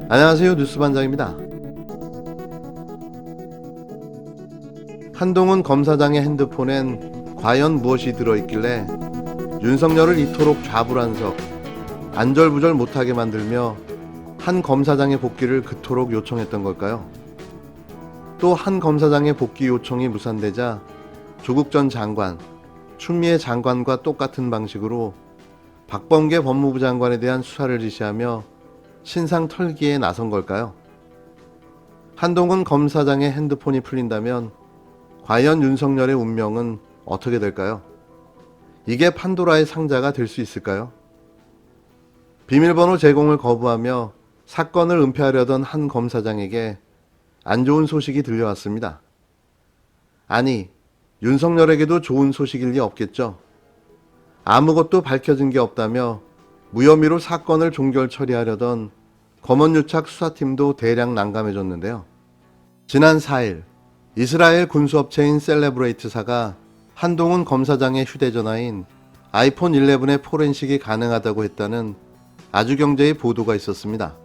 안녕하세요. 뉴스반장입니다. 한동훈 검사장의 핸드폰엔 과연 무엇이 들어있길래 윤석열을 이토록 좌불안석, 안절부절 못하게 만들며 한 검사장의 복귀를 그토록 요청했던 걸까요? 또 한 검사장의 복귀 요청이 무산되자 조국 전 장관, 추미애 장관과 똑같은 방식으로 박범계 법무부 장관에 대한 수사를 지시하며 신상 털기에 나선 걸까요? 한동훈 검사장의 핸드폰이 풀린다면 과연 윤석열의 운명은 어떻게 될까요? 이게 판도라의 상자가 될 수 있을까요? 비밀번호 제공을 거부하며 사건을 은폐하려던 한 검사장에게 안 좋은 소식이 들려왔습니다. 아니, 윤석열에게도 좋은 소식일 리 없겠죠. 아무것도 밝혀진 게 없다며 무혐의로 사건을 종결 처리하려던 검언유착 수사팀도 대량 난감해졌는데요. 지난 4일 이스라엘 군수업체인 셀레브레이트사가 한동훈 검사장의 휴대전화인 아이폰 11의 포렌식이 가능하다고 했다는 아주경제의 보도가 있었습니다.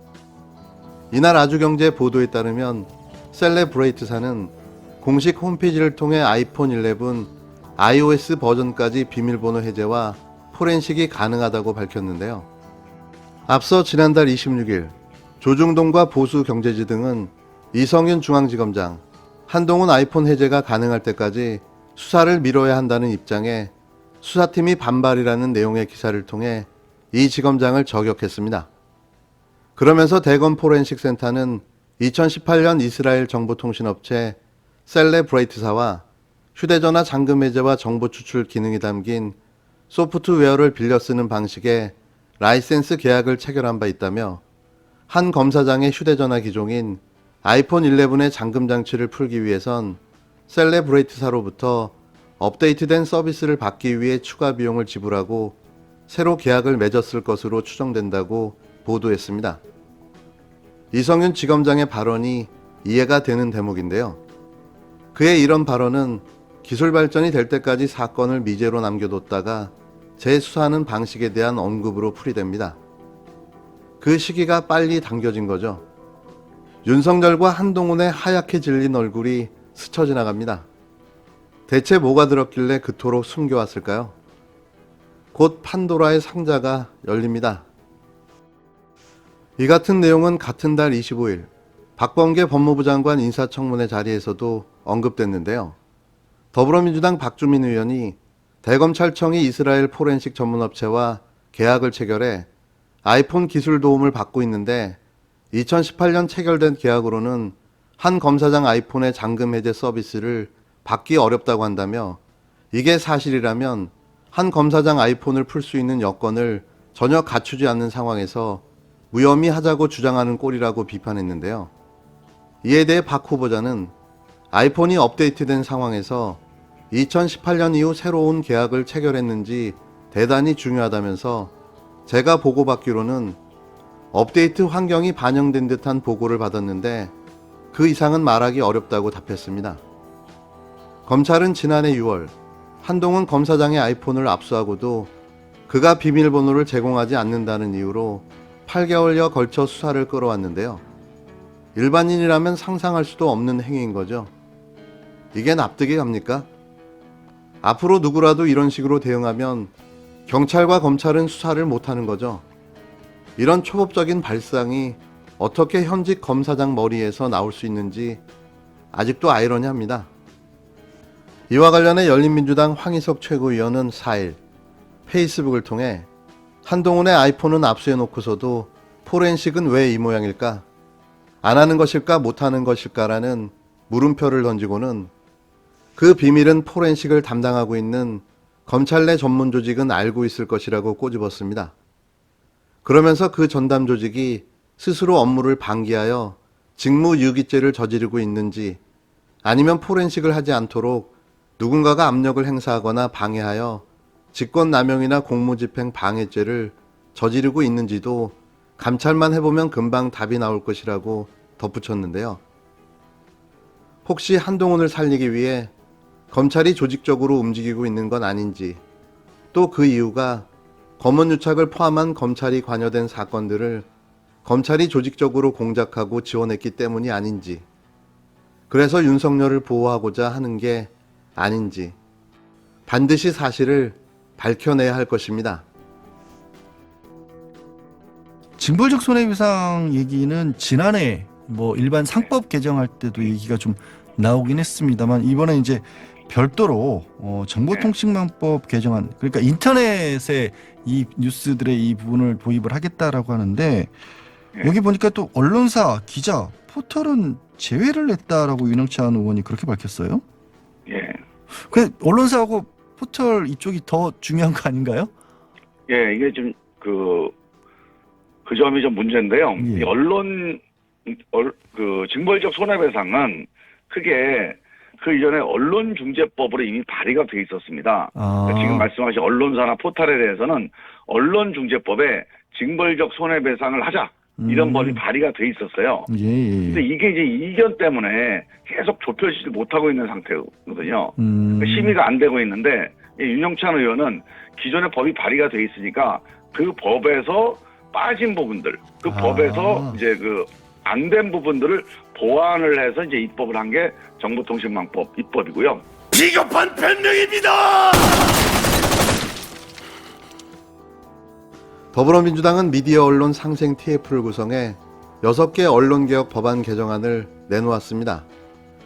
이날 아주경제의 보도에 따르면 셀레브레이트사는 공식 홈페이지를 통해 아이폰 11 iOS 버전까지 비밀번호 해제와 포렌식이 가능하다고 밝혔는데요. 앞서 지난달 26일 조중동과 보수경제지 등은 이성윤 중앙지검장, 한동훈 아이폰 해제가 가능할 때까지 수사를 미뤄야 한다는 입장에 수사팀이 반발이라는 내용의 기사를 통해 이 지검장을 저격했습니다. 그러면서 대검 포렌식 센터는 2018년 이스라엘 정보통신업체 셀레브레이트사와 휴대전화 잠금 해제와 정보 추출 기능이 담긴 소프트웨어를 빌려 쓰는 방식의 라이센스 계약을 체결한 바 있다며 한 검사장의 휴대전화 기종인 아이폰 11의 잠금 장치를 풀기 위해선 셀레브레이트사로부터 업데이트된 서비스를 받기 위해 추가 비용을 지불하고 새로 계약을 맺었을 것으로 추정된다고 보도했습니다. 이성윤 지검장의 발언이 이해가 되는 대목인데요. 그의 이런 발언은 기술 발전이 될 때까지 사건을 미제로 남겨뒀다가 재수사하는 방식에 대한 언급으로 풀이됩니다. 그 시기가 빨리 당겨진 거죠. 윤석열과 한동훈의 하얗게 질린 얼굴이 스쳐 지나갑니다. 대체 뭐가 들었길래 그토록 숨겨왔을까요? 곧 판도라의 상자가 열립니다. 이 같은 내용은 같은 달 25일 박범계 법무부 장관 인사청문회 자리에서도 언급됐는데요. 더불어민주당 박주민 의원이 대검찰청이 이스라엘 포렌식 전문업체와 계약을 체결해 아이폰 기술 도움을 받고 있는데 2018년 체결된 계약으로는 한 검사장 아이폰의 잠금 해제 서비스를 받기 어렵다고 한다며 이게 사실이라면 한 검사장 아이폰을 풀 수 있는 여건을 전혀 갖추지 않는 상황에서 무혐의하자고 주장하는 꼴이라고 비판했는데요. 이에 대해 박 후보자는 아이폰이 업데이트된 상황에서 2018년 이후 새로운 계약을 체결했는지 대단히 중요하다면서 제가 보고받기로는 업데이트 환경이 반영된 듯한 보고를 받았는데 그 이상은 말하기 어렵다고 답했습니다. 검찰은 지난해 6월 한동훈 검사장의 아이폰을 압수하고도 그가 비밀번호를 제공하지 않는다는 이유로 8개월여 걸쳐 수사를 끌어왔는데요. 일반인이라면 상상할 수도 없는 행위인 거죠. 이게 납득이 갑니까? 앞으로 누구라도 이런 식으로 대응하면 경찰과 검찰은 수사를 못하는 거죠. 이런 초법적인 발상이 어떻게 현직 검사장 머리에서 나올 수 있는지 아직도 아이러니합니다. 이와 관련해 열린민주당 황희석 최고위원은 4일 페이스북을 통해 한동훈의 아이폰은 압수해놓고서도 포렌식은 왜 이 모양일까? 안 하는 것일까 못하는 것일까라는 물음표를 던지고는 그 비밀은 포렌식을 담당하고 있는 검찰 내 전문 조직은 알고 있을 것이라고 꼬집었습니다. 그러면서 그 전담 조직이 스스로 업무를 방기하여 직무유기죄를 저지르고 있는지 아니면 포렌식을 하지 않도록 누군가가 압력을 행사하거나 방해하여 직권남용이나 공무집행 방해죄를 저지르고 있는지도 감찰만 해보면 금방 답이 나올 것이라고 덧붙였는데요. 혹시 한동훈을 살리기 위해 검찰이 조직적으로 움직이고 있는 건 아닌지, 또 그 이유가 검언유착을 포함한 검찰이 관여된 사건들을 검찰이 조직적으로 공작하고 지원했기 때문이 아닌지, 그래서 윤석열을 보호하고자 하는 게 아닌지 반드시 사실을 밝혀내야 할 것입니다. 징벌적 손해배상 얘기는 지난해 뭐 일반 상법 개정할 때도 얘기가 좀 나오긴 했습니다만, 이번에 이제 별도로 정보통신망법 개정안, 그러니까 인터넷에 이 뉴스들의 이 부분을 도입을 하겠다라고 하는데, 여기 보니까 또 언론사, 기자, 포털은 제외를 했다라고 윤영찬 의원이 그렇게 밝혔어요. 예. 그 언론사하고 포털 이쪽이 더 중요한 거 아닌가요? 예, 이게 좀 그 점이 좀 문제인데요. 예. 이 징벌적 손해배상은 크게 그 이전에 언론중재법으로 이미 발의가 돼 있었습니다. 그러니까 지금 말씀하신 언론사나 포털에 대해서는 언론중재법에 징벌적 손해배상을 하자, 이런 법이 발의가 돼 있었어요. 예. 근데 이게 이제 이견 때문에 계속 좁혀지지 못하고 있는 상태거든요. 그러니까 심의가 안 되고 있는데, 이 윤영찬 의원은 기존에 법이 발의가 돼 있으니까 그 법에서 빠진 부분들, 그 법에서 이제 그 안 된 부분들을 보완을 해서 이제 입법을 한 게 정보통신망법 입법이고요. 비겁한 변명입니다. 더불어민주당은 미디어 언론 상생 TF를 구성해 6개 언론개혁 법안 개정안을 내놓았습니다.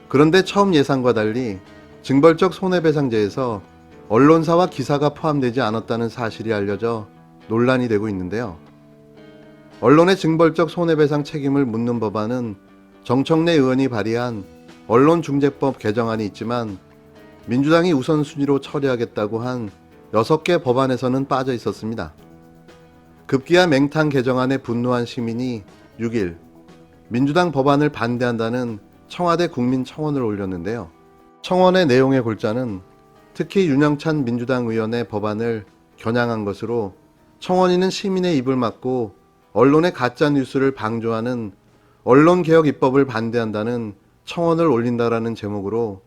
그런데 처음 예상과 달리 징벌적 손해배상제에서 언론사와 기사가 포함되지 않았다는 사실이 알려져 논란이 되고 있는데요. 언론의 징벌적 손해배상 책임을 묻는 법안은 정청래 의원이 발의한 언론중재법 개정안이 있지만, 민주당이 우선순위로 처리하겠다고 한 6개 법안에서는 빠져 있었습니다. 급기야 맹탕 개정안에 분노한 시민이 6일 민주당 법안을 반대한다는 청와대 국민청원을 올렸는데요. 청원의 내용의 골자는 특히 윤영찬 민주당 의원의 법안을 겨냥한 것으로, 청원인은 시민의 입을 막고 언론의 가짜뉴스를 방조하는 언론개혁 입법을 반대한다는 청원을 올린다라는 제목으로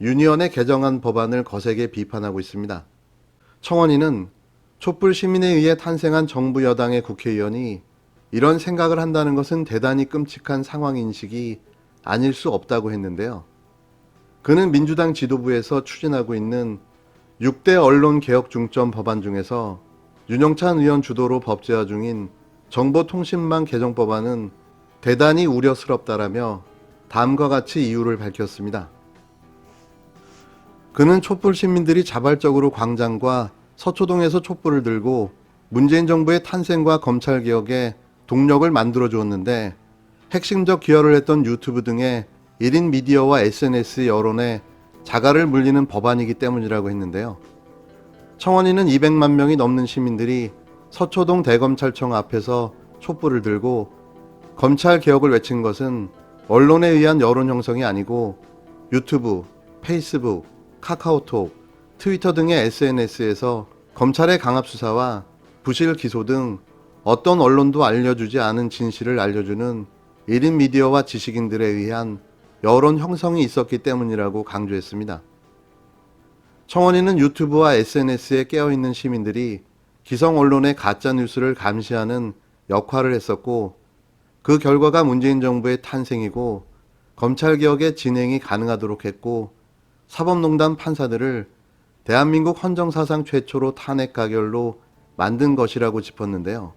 윤 의원의 개정안 법안을 거세게 비판하고 있습니다. 청원인은 촛불 시민에 의해 탄생한 정부 여당의 국회의원이 이런 생각을 한다는 것은 대단히 끔찍한 상황인식이 아닐 수 없다고 했는데요. 그는 민주당 지도부에서 추진하고 있는 6대 언론개혁 중점 법안 중에서 윤영찬 의원 주도로 법제화 중인 정보통신망 개정 법안은 대단히 우려스럽다라며 다음과 같이 이유를 밝혔습니다. 그는 촛불 시민들이 자발적으로 광장과 서초동에서 촛불을 들고 문재인 정부의 탄생과 검찰개혁에 동력을 만들어 주었는데, 핵심적 기여를 했던 유튜브 등의 1인 미디어와 SNS 여론에 자갈을 물리는 법안이기 때문이라고 했는데요. 청원인은 200만 명이 넘는 시민들이 서초동 대검찰청 앞에서 촛불을 들고 검찰개혁을 외친 것은 언론에 의한 여론 형성이 아니고 유튜브, 페이스북, 카카오톡, 트위터 등의 SNS에서 검찰의 강압수사와 부실 기소 등 어떤 언론도 알려주지 않은 진실을 알려주는 1인 미디어와 지식인들에 의한 여론 형성이 있었기 때문이라고 강조했습니다. 청원인은 유튜브와 SNS에 깨어있는 시민들이 기성 언론의 가짜뉴스를 감시하는 역할을 했었고, 그 결과가 문재인 정부의 탄생이고 검찰개혁의 진행이 가능하도록 했고, 사법농단 판사들을 대한민국 헌정사상 최초로 탄핵 가결로 만든 것이라고 짚었는데요.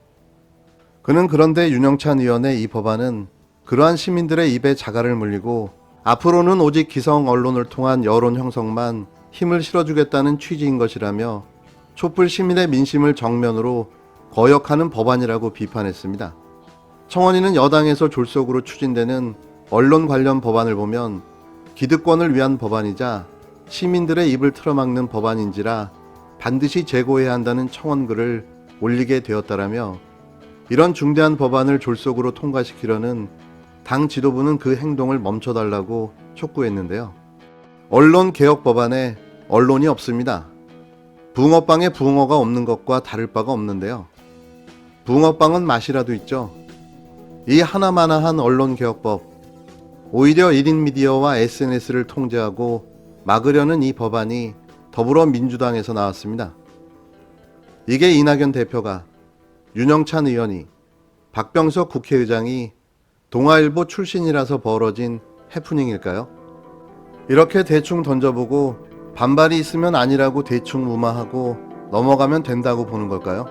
그는 그런데 윤영찬 의원의 이 법안은 그러한 시민들의 입에 자갈을 물리고 앞으로는 오직 기성 언론을 통한 여론 형성만 힘을 실어주겠다는 취지인 것이라며 촛불 시민의 민심을 정면으로 거역하는 법안이라고 비판했습니다. 청원인은 여당에서 졸속으로 추진되는 언론 관련 법안을 보면 기득권을 위한 법안이자 시민들의 입을 틀어막는 법안인지라 반드시 제고해야 한다는 청원글을 올리게 되었다라며, 이런 중대한 법안을 졸속으로 통과시키려는 당 지도부는 그 행동을 멈춰달라고 촉구했는데요. 언론개혁 법안에 언론이 없습니다. 붕어빵에 붕어가 없는 것과 다를 바가 없는데요. 붕어빵은 맛이라도 있죠. 이 하나마나한 언론개혁법, 오히려 1인 미디어와 SNS를 통제하고 막으려는 이 법안이 더불어민주당에서 나왔습니다. 이게 이낙연 대표가, 윤영찬 의원이, 박병석 국회의장이 동아일보 출신이라서 벌어진 해프닝일까요? 이렇게 대충 던져보고 반발이 있으면 아니라고 대충 무마하고 넘어가면 된다고 보는 걸까요?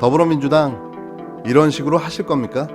더불어민주당 이런 식으로 하실 겁니까?